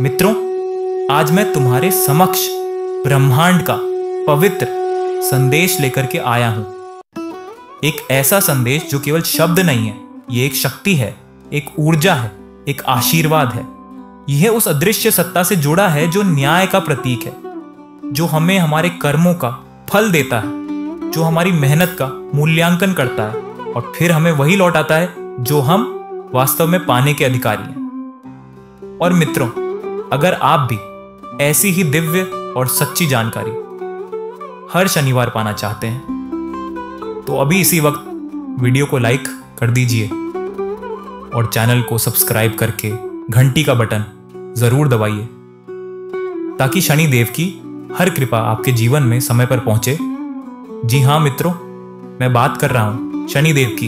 मित्रों, आज मैं तुम्हारे समक्ष ब्रह्मांड का पवित्र संदेश लेकर के आया हूं। एक ऐसा संदेश जो केवल शब्द नहीं है, ये एक शक्ति है, एक ऊर्जा है, एक आशीर्वाद है। यह उस अदृश्य सत्ता से जुड़ा है जो न्याय का प्रतीक है, जो हमें हमारे कर्मों का फल देता है, जो हमारी मेहनत का मूल्यांकन करता है और फिर हमें वही लौटाता है जो हम वास्तव में पाने के अधिकारी हैं। और मित्रों, अगर आप भी ऐसी ही दिव्य और सच्ची जानकारी हर शनिवार पाना चाहते हैं तो अभी इसी वक्त वीडियो को लाइक कर दीजिए और चैनल को सब्सक्राइब करके घंटी का बटन जरूर दबाइए ताकि शनिदेव की हर कृपा आपके जीवन में समय पर पहुंचे। जी हाँ मित्रों, मैं बात कर रहा हूं शनिदेव की।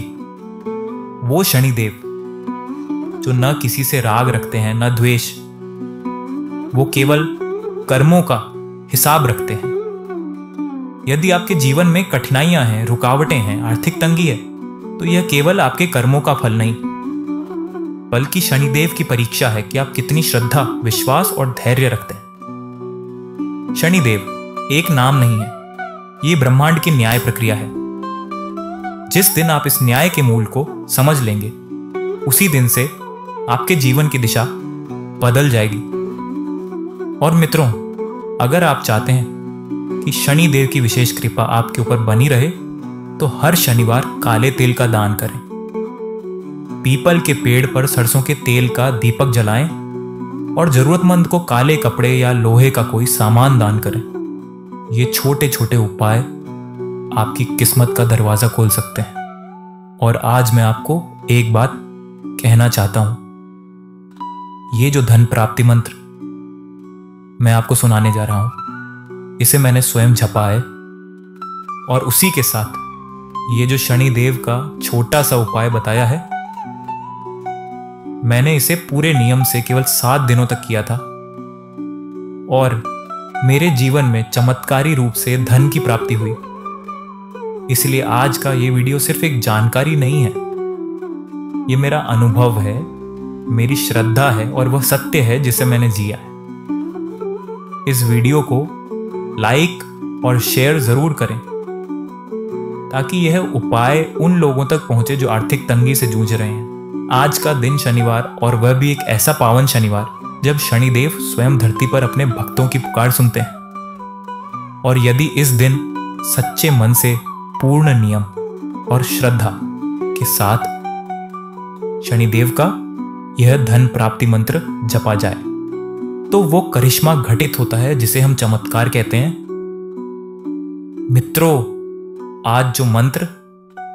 वो शनिदेव जो न किसी से राग रखते हैं न द्वेष, वो केवल कर्मों का हिसाब रखते हैं। यदि आपके जीवन में कठिनाइयां हैं, रुकावटें हैं, आर्थिक तंगी है, तो यह केवल आपके कर्मों का फल नहीं बल्कि शनिदेव की परीक्षा है कि आप कितनी श्रद्धा, विश्वास और धैर्य रखते हैं। शनिदेव एक नाम नहीं है, ये ब्रह्मांड की न्याय प्रक्रिया है। जिस दिन आप इस न्याय के मूल को समझ लेंगे, उसी दिन से आपके जीवन की दिशा बदल जाएगी। और मित्रों, अगर आप चाहते हैं कि शनिदेव की विशेष कृपा आपके ऊपर बनी रहे तो हर शनिवार काले तेल का दान करें। पीपल के पेड़ पर सरसों के तेल का दीपक जलाएं और जरूरतमंद को काले कपड़े या लोहे का कोई सामान दान करें। ये छोटे छोटे उपाय आपकी किस्मत का दरवाजा खोल सकते हैं। और आज मैं आपको एक बात कहना चाहता हूं। ये जो धन प्राप्ति मंत्र मैं आपको सुनाने जा रहा हूं, इसे मैंने स्वयं छपा है और उसी के साथ ये जो शनिदेव का छोटा सा उपाय बताया है, मैंने इसे पूरे नियम से केवल 7 दिनों तक किया था और मेरे जीवन में चमत्कारी रूप से धन की प्राप्ति हुई। इसलिए आज का ये वीडियो सिर्फ एक जानकारी नहीं है, ये मेरा अनुभव है, मेरी श्रद्धा है और वह सत्य है जिसे मैंने जिया है। इस वीडियो को लाइक और शेयर जरूर करें ताकि यह उपाय उन लोगों तक पहुंचे जो आर्थिक तंगी से जूझ रहे हैं। आज का दिन शनिवार, और वह भी एक ऐसा पावन शनिवार जब शनिदेव स्वयं धरती पर अपने भक्तों की पुकार सुनते हैं। और यदि इस दिन सच्चे मन से, पूर्ण नियम और श्रद्धा के साथ शनिदेव का यह धन प्राप्ति मंत्र जपा जाए तो वो करिश्मा घटित होता है जिसे हम चमत्कार कहते हैं। मित्रों, आज जो मंत्र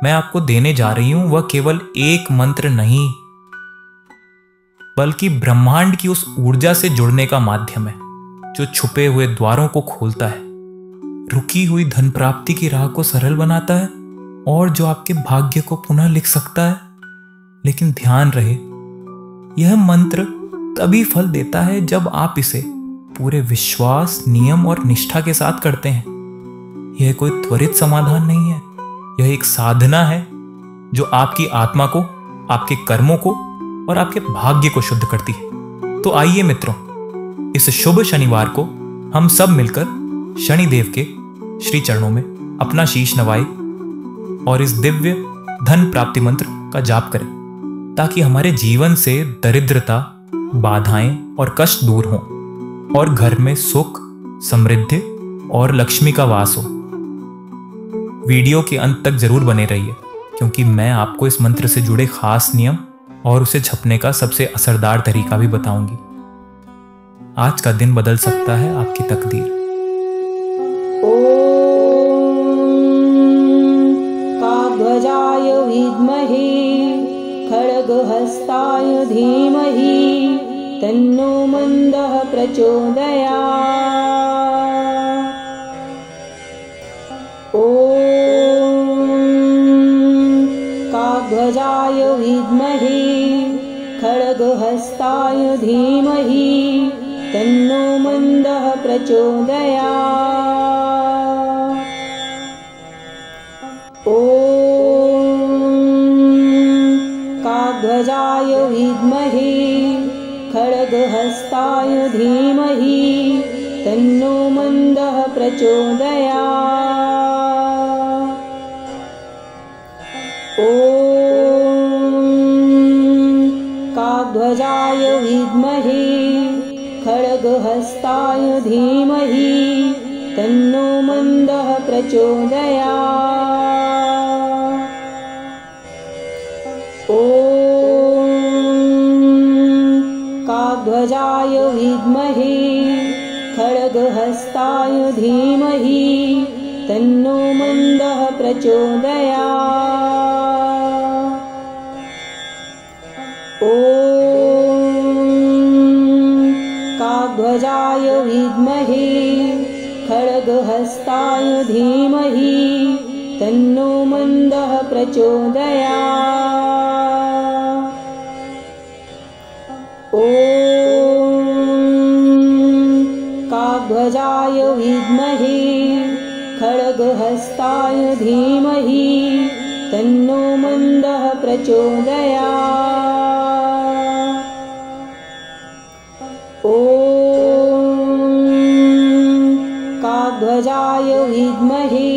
मैं आपको देने जा रही हूं वह केवल एक मंत्र नहीं बल्कि ब्रह्मांड की उस ऊर्जा से जुड़ने का माध्यम है जो छुपे हुए द्वारों को खोलता है, रुकी हुई धन प्राप्ति की राह को सरल बनाता है और जो आपके भाग्य को पुनः लिख सकता है। लेकिन ध्यान रहे, यह मंत्र तभी फल देता है जब आप इसे पूरे विश्वास, नियम और निष्ठा के साथ करते हैं। यह कोई त्वरित समाधान नहीं है, यह एक साधना है जो आपकी आत्मा को, आपके कर्मों को और आपके भाग्य को शुद्ध करती है। तो आइए मित्रों, इस शुभ शनिवार को हम सब मिलकर शनिदेव के श्री चरणों में अपना शीश नवाएं और इस दिव्य धन प्राप्ति मंत्र का जाप करें ताकि हमारे जीवन से दरिद्रता, बाधाएं और कष्ट दूर हों और घर में सुख, समृद्धि और लक्ष्मी का वास हो। वीडियो के अंत तक जरूर बने रहिए क्योंकि मैं आपको इस मंत्र से जुड़े खास नियम और उसे छपने का सबसे असरदार तरीका भी बताऊंगी। आज का दिन बदल सकता है आपकी तकदीर। कागजाय विद्महे खड्गहस्ताय धीमहि तन्नो मंदः प्रचोदयात्। कागजाय विद्महे खड्गहस्ताय धीमहि तन्नो मंदः प्रचोदयात्। कागजाय विद्महे खड्ग खड्गहस्ताय धीमहि तन्नो मन्दः प्रचोदयात्। ॐ काकध्वजाय विद्महे खड्गहस्ताय धीमहि तन्नो मन्दः प्रचोदयात्। ॐ काकध्वजाय विद्महे खड्गहस्ताय धीमहि तन्नो मन्दः प्रचोदयात्। ॐ काकध्वजाय विद्महे खड्गहस्ताय धीमहि तन्नो मन्दः प्रचोदयात्। ॐ काकध्वजाय विद्महे खड्गहस्ताय धीमहि तन्नो मन्दः प्रचोदयात्। ॐ काकध्वजाय विद्महे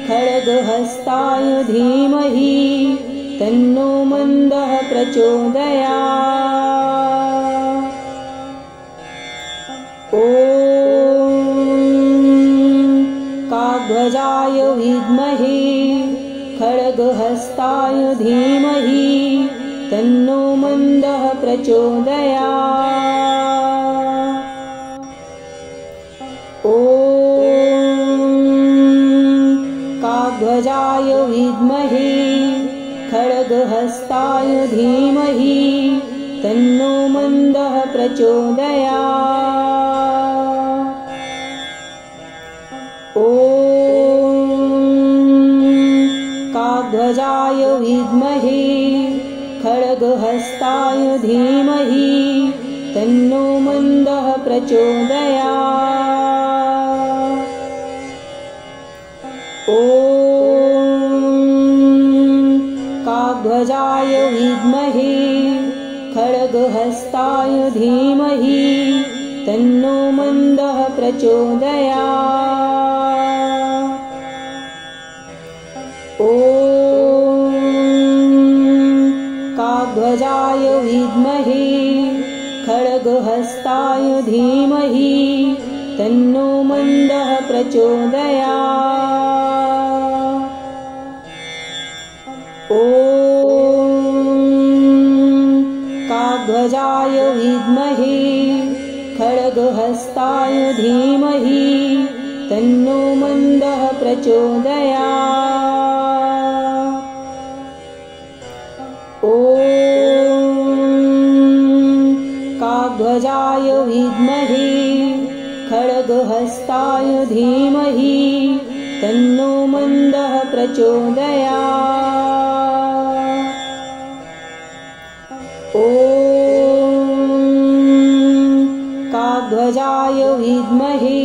खड्गहस्ताय धीमहि तन्नो मन्दः प्रचोदयात्। ॐ काकध्वजाय विद्महे खड्गहस्ताय धीमहि तन्नो मन्दः प्रचोदयात्। ॐ काकध्वजाय विद्महे खड्गहस्ताय धीमहि तन्नो मन्दः प्रचोदयात्। ॐ काकध्वजाय विद्महे खड्गहस्ताय धीमहि तन्नो मन्दः प्रचोदयात्। ॐ काकध्वजाय विद्महे खड्गहस्ताय धीमहि तन्नो मन्दः प्रचोदयात्। ॐ काकध्वजाय विद्महे खड्गहस्ताय धीमहि तन्नो मन्दः प्रचोदयात्। ॐ काकध्वजाय विद्महे खड्गहस्ताय धीमहि तन्नो मन्दः प्रचोदयात्। ॐ काकध्वजाय विद्महे खड्गहस्ताय धीमहि तन्नो मन्दः प्रचोदयात्। ॐ काकध्वजाय विद्महे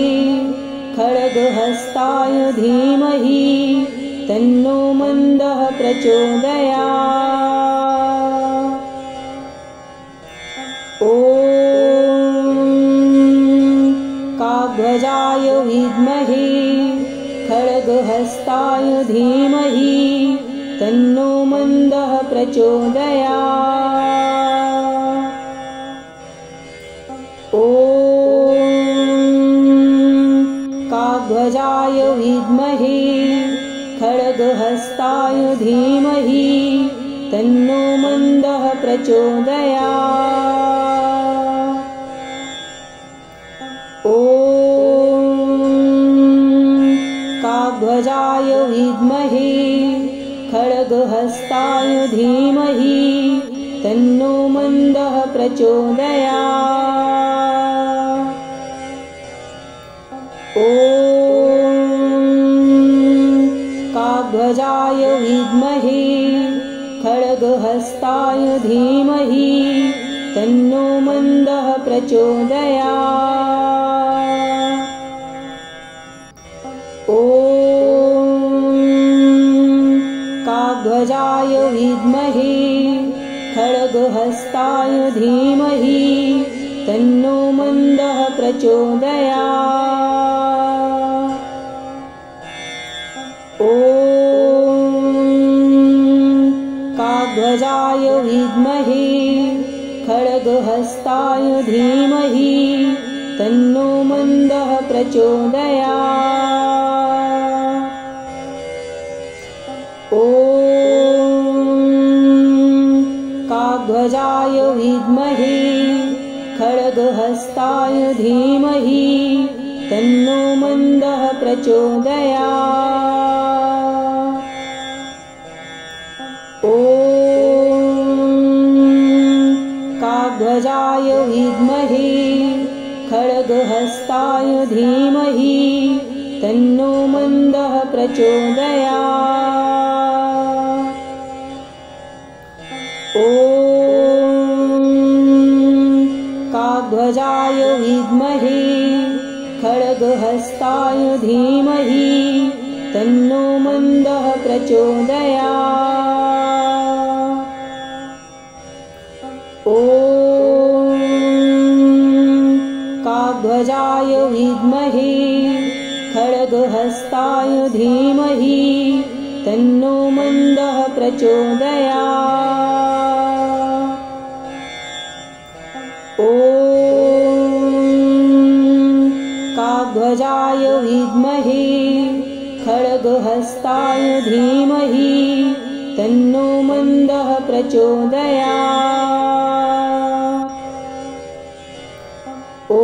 खड्गहस्ताय धीमहि तन्नो मन्दः प्रचोदयात्। ॐ काकध्वजाय विद्महे खड्गहस्ताय धीमहि तन्नो मन्दः प्रचोदयात्। ॐ काकध्वजाय विद्महे खड्गहस्ताय धीमहि तन्नो मन्दः प्रचोदयात्। ॐ काकध्वजाय विद्महे खड्गहस्ताय धीमहि तन्नो मन्दः प्रचोदयात्। ॐ काकध्वजाय विद्महे खड्गहस्ताय धीमहि तन्नो मन्दः प्रचोदयात्। ॐ काकध्वजाय विद्महे खड्गहस्ताय धीमहि तन्नो मन्दः प्रचोदयात्। ॐ काकध्वजाय विद्महे खड्गहस्ताय धीमहि तन्नो मन्दः प्रचोदयात्। ॐ काकध्वजाय विद्महे खड्गहस्ताय धीमहि तन्नो मन्दः प्रचोदयात्। ॐ काकध्वजाय विद्महे खड्गहस्ताय धीमहि तन्नो मन्दः प्रचोदयात्। ॐ काकध्वजाय विद्महे खड्गहस्ताय धीमहि तन्नो मन्दः प्रचोदयात्। ॐ काकध्वजाय विद्महे खड्गहस्ताय धीमहि तन्नो मन्दः प्रचोदयात्। ॐ काकध्वजाय विद्महे खड्गहस्ताय धीमहि तन्नो मन्दः प्रचोदयात्। ॐ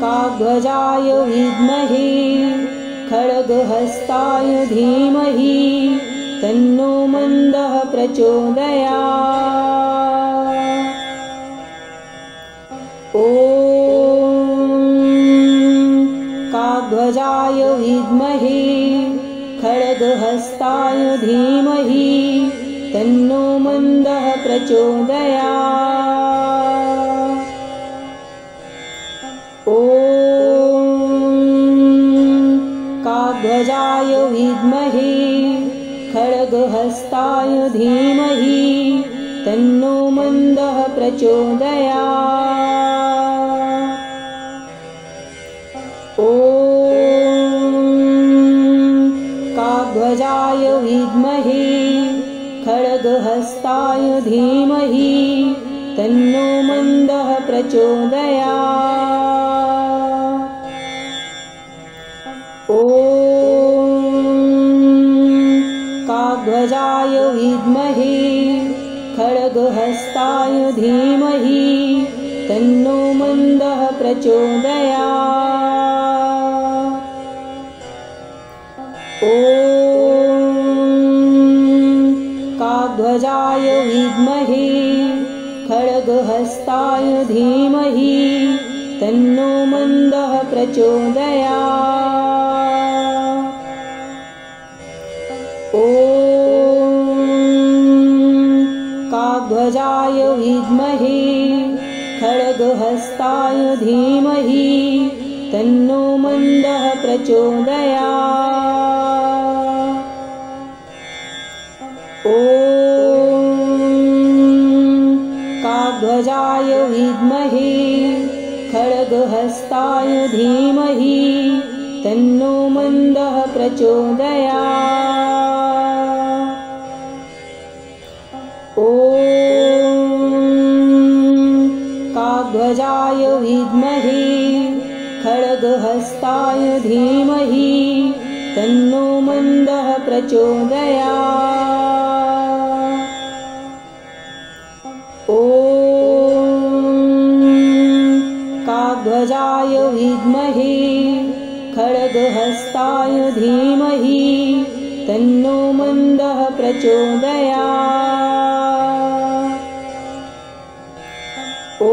काकध्वजाय विद्महे खड्गहस्ताय धीमहि तन्नो मन्दः प्रचोदयात्। ॐ काकध्वजाय विद्महे खड्गहस्ताय धीमहि तन्नो मन्दः प्रचोदयात्। ॐ काकध्वजाय विद्महे खड्गहस्ताय धीमहि तन्नो मन्दः प्रचोदयात्। ॐ काकध्वजाय विद्महे खड्गहस्ताय धीमहि तन्नो मन्दः प्रचोदयात्। ॐ काकध्वजाय विद्महे खड्गहस्ताय धीमहि तन्नो मन्दः प्रचोदयात्। ॐ काकध्वजाय विद्महे खड्गहस्ताय धीमहि तन्नो मन्दः प्रचोदयात्। ॐ काकध्वजाय विद्महे खड्गहस्ताय धीमहि तन्नो मन्दः प्रचोदयात्। ॐ काकध्वजाय विद्महे खड्गहस्ताय धीमहि तन्नो मन्दः प्रचोदयात्। ॐ काकध्वजाय विद्महे खड्गहस्ताय धीमहि तन्नो मन्दः प्रचोदयात्। ॐ काकध्वजाय विद्महे खड्गहस्ताय धीमहि तन्नो मन्दः प्रचोदयात्। ॐ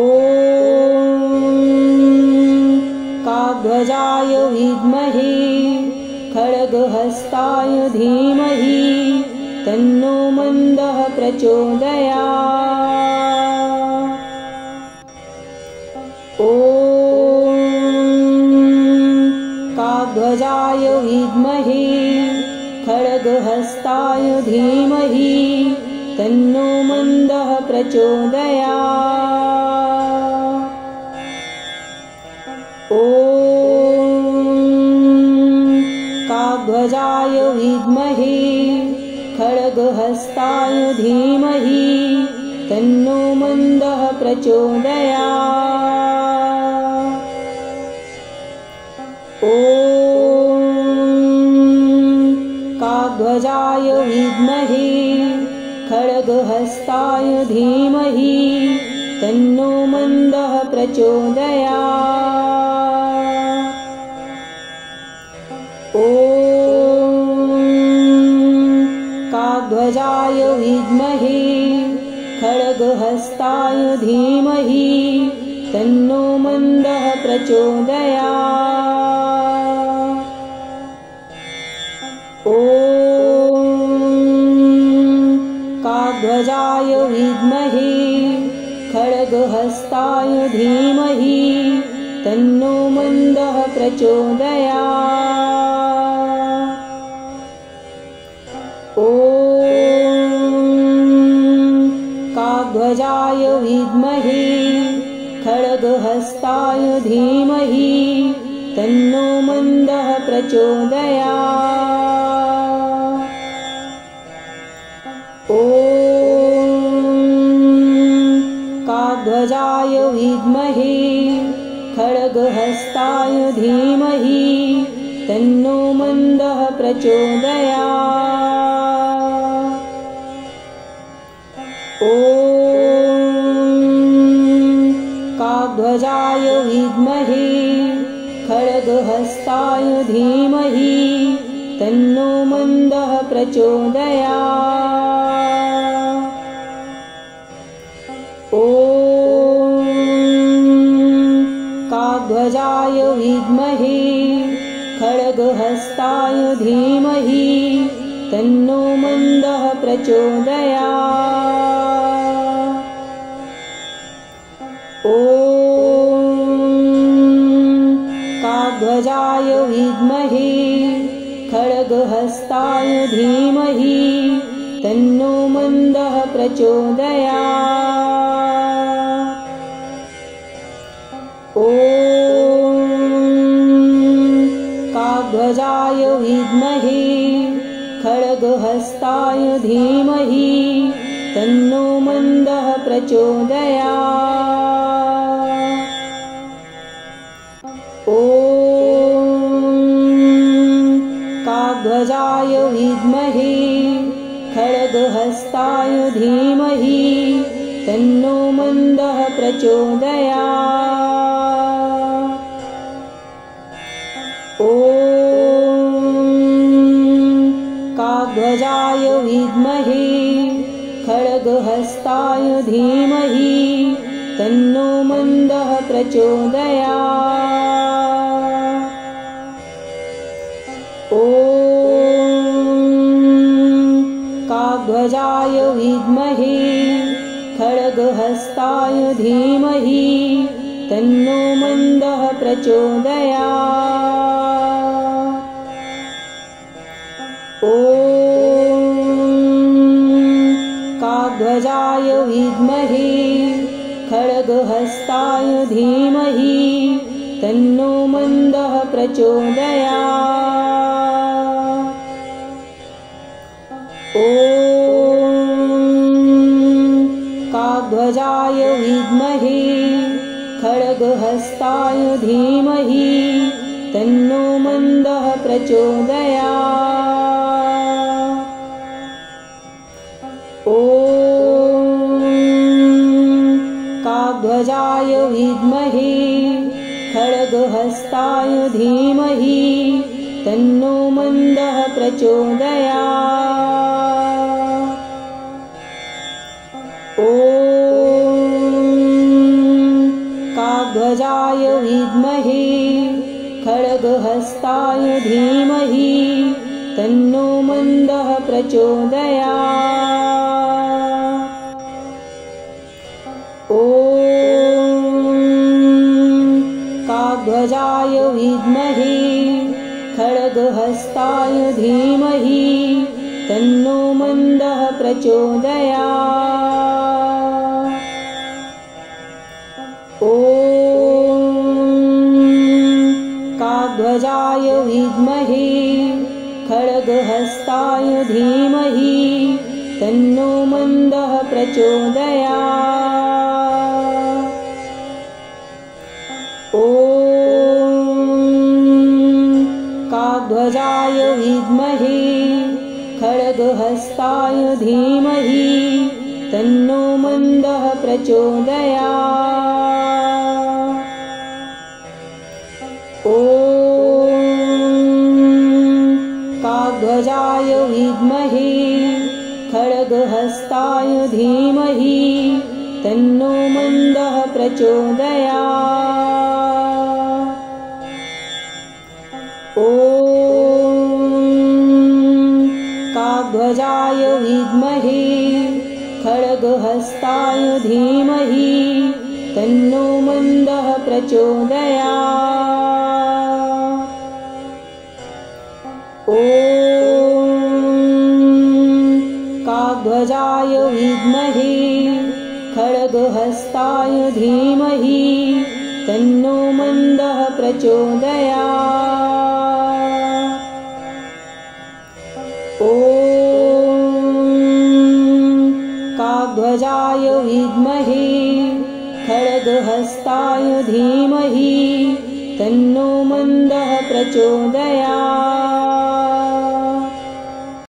काकध्वजाय विद्महे खड्गहस्ताय धीमहि तन्नो मन्दः प्रचोदयात्। ॐ काकध्वजाय विद्महे खड्गहस्ताय धीमहि तन्नो मन्दः प्रचोदयात्। ॐ काग्ध्वजाय विद्महे खड्गहस्ताय धीमहि तन्नो मन्दः प्रचोदयात्। ॐ काग्ध्वजाय विद्महे खड्गहस्ताय धीमहि तन्नो मन्दः प्रचोदयात्। ॐ काग्ध्वजाय विद्महे खड्गहस्ताय धीमहि तन्नो मन्दः प्रचोदयात्। ॐ काग्ध्वजाय विद्महे खड्गहस्ताय धीमहि तन्नो मन्दः प्रचोदयात्। ॐ काग्ध्वजाय विद्महे खड्गहस्ताय धीमहि तन्नो मन्दः प्रचोदयात्। ॐ काग्ध्वजाय विद्महे खड्गहस्ताय धीमहि तन्नो मन्दः प्रचोदयात्। ॐ काग्ध्वजाय विद्महे खड्गहस्ताय धीमहि तन्नो मन्दः प्रचोदयात्। ॐ काग्ध्वजाय विद्महे खड्गहस्ताय धीमहि तन्नो मन्दः प्रचोदयात्। ॐ काग्ध्वजाय विद्महे खड्गहस्ताय धीमहि तन्नो मन्दः प्रचोदयात्। ॐ काग्ध्वजाय विद्महे खड्गहस्ताय धीमहि तन्नो मन्दः प्रचोदयात्। ॐ काग्ध्वजाय विद्महे खड्गहस्ताय धीमहि तन्नो मन्दः प्रचोदयात्। ॐ काग्ध्वजाय विद्महे खड्गहस्ताय धीमहि तन्नो मन्दः प्रचोदयात्। ॐ काग्ध्वजाय विद्महे खड्गहस्ताय धीमहि तन्नो मन्दः प्रचोदयात्। ॐ काग्ध्वजाय विद्महे खड्गहस्ताय धीमहि तन्नो मन्दः प्रचोदयात्। ॐ काग्ध्वजाय विद्महे खड्गहस्ताय धीमहि तन्नो मन्दः प्रचोदयात्। ॐ काग्ध्वजाय विद्महे खड्गहस्ताय धीमहि तन्नो मन्दः प्रचोदयात्। ॐ काग्ध्वजाय विद्महे खड्गहस्ताय धीमहि तन्नो मन्दः प्रचोदयात्। ॐ काग्ध्वजाय विद्महे खड्गहस्ताय धीमहि तन्नो मन्दः प्रचोदयात्। काग्ध्वजाय विद्महे खड्गहस्ताय धीमहि तन्नो मन्दः प्रचोदयात्। ॐ काग्ध्वजाय विद्महे खड्गहस्ताय धीमहि तन्नो मन्दः प्रचोदयात्। ॐ काग्ध्वजाय विद्महे खड्गहस्ताय धीमहि तन्नो मन्दः प्रचोदयात्। ॐ काग्ध्वजाय विद्महे खड्गहस्ताय धीमहि तन्नो मन्दः प्रचोदयात्। ॐ काग्ध्वजाय विद्महे खड्गहस्ताय धीमहि तन्नो मन्दः प्रचोदयात्। ॐ काग्ध्वजाय विद्महे खड्गहस्ताय धीमहि तन्नो मन्दः प्रचोदयात्।